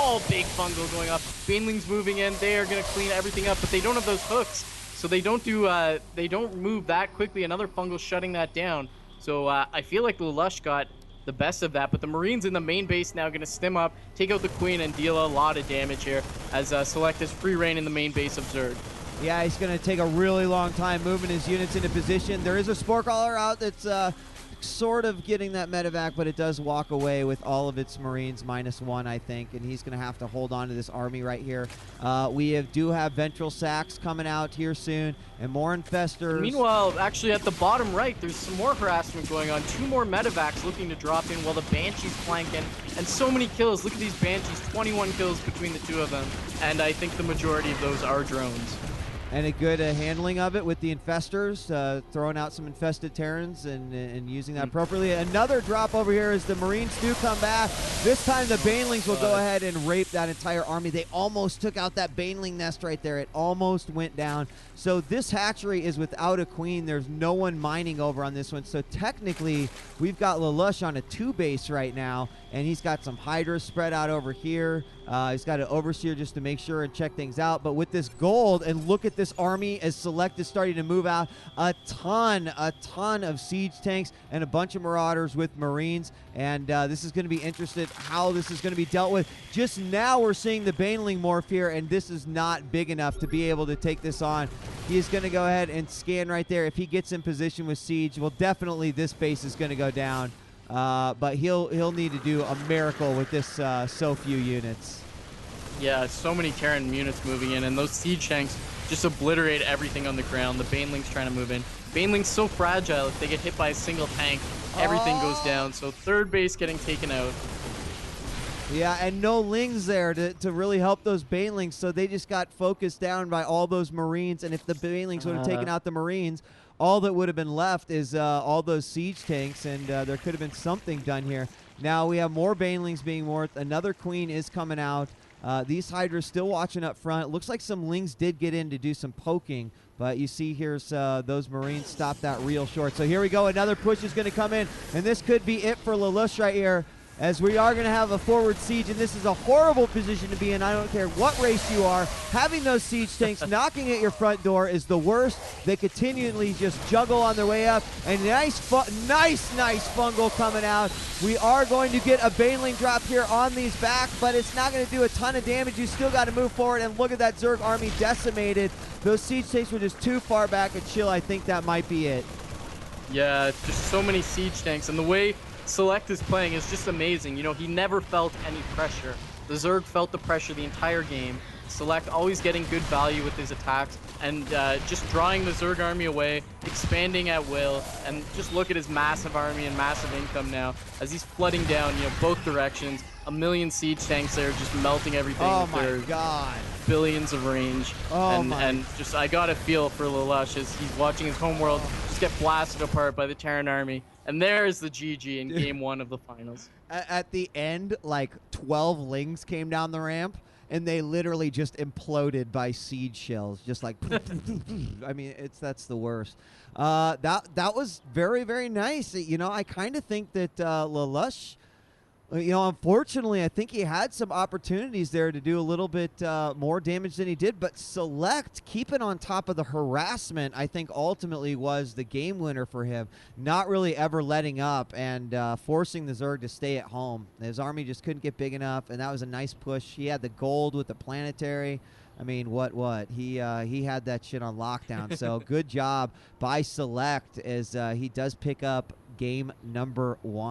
Oh, big fungal going up. Baneling's moving in. They are going to clean everything up, but they don't have those hooks. So they don't move that quickly. Another fungal shutting that down. So I feel like LaLush got the best of that, but the Marines in the main base now going to stim up, take out the Queen, and deal a lot of damage here as Select has free reign in the main base of Zerg. Yeah, he's going to take a really long time moving his units into position. There is a Spore Caller out that's sort of getting that medevac, but it does walk away with all of its Marines -1, I think, and he's going to have to hold on to this army right here. We do have Ventral Sacks coming out here soon, and more Infestors. Meanwhile, actually at the bottom right, there's some more harassment going on. 2 more medevacs looking to drop in while the Banshee's flanking, and so many kills. Look at these Banshees, 21 kills between the 2 of them, and I think the majority of those are drones. And a good handling of it with the Infestors, throwing out some infested Terrans and using that appropriately. Another drop over here as the Marines do come back. This time the Banelings will go ahead and rape that entire army. They almost took out that Baneling nest right there. It almost went down. So this hatchery is without a queen. There's no one mining over on this one. So technically, we've got LaLush on a 2 base right now, and he's got some Hydras spread out over here. He's got an Overseer just to make sure and check things out. But with this gold, and look at this army as Select is starting to move out, a ton of siege tanks and a bunch of Marauders with Marines. And this is going to be interesting how this is going to be dealt with. Just now we're seeing the Baneling morph here, and this is not big enough to be able to take this on. He's going to go ahead and scan right there. If he gets in position with siege, well, definitely this base is going to go down. But he'll need to do a miracle with this so few units. Yeah, so many Terran units moving in, and those siege tanks just obliterate everything on the ground. The Baneling's trying to move in. Baneling's so fragile, if they get hit by a single tank, everything goes down. So 3rd base getting taken out. Yeah, and no Lings there to really help those Banelings, so they just got focused down by all those Marines, and if the Banelings would have taken out the Marines, all that would have been left is all those siege tanks, and there could have been something done here. Now we have more Banelings being morphed. Another Queen is coming out. These Hydras still watching up front. Looks like some Lings did get in to do some poking, but you see here's those Marines stop that real short. So here we go. Another push is going to come in, and this could be it for LaLush right here, as we are going to have a forward siege, and this is a horrible position to be in. I don't care what race you are. Having those siege tanks knocking at your front door is the worst. They continually just juggle on their way up, and nice fungal coming out. We are going to get a Baneling drop here on these back, but it's not going to do a ton of damage. You still got to move forward, and look at that Zerg army decimated. Those siege tanks were just too far back and chill. I think that might be it. Yeah, just so many siege tanks, and the way Select is playing is just amazing. You know, he never felt any pressure. The Zerg felt the pressure the entire game. Select always getting good value with his attacks, and just drawing the Zerg army away, expanding at will, and just look at his massive army and massive income now as he's flooding down, you know, both directions. A million siege tanks there just melting everything. Oh my god. Billions of range. And just, I got a feel for LaLush as he's watching his homeworld just get blasted apart by the Terran army. And there's the GG in game 1 of the finals. At the end, like 12 Lings came down the ramp, and they literally just imploded by siege shells, just like I mean, that's the worst. That was very, very nice. You know, I kind of think that LaLush, you know, unfortunately, I think he had some opportunities there to do a little bit more damage than he did, but Select, keeping on top of the harassment, I think ultimately was the game winner for him. Not really ever letting up and forcing the Zerg to stay at home. His army just couldn't get big enough, and that was a nice push. He had the gold with the planetary. I mean, what? He had that shit on lockdown. So good job by Select as he does pick up game number 1.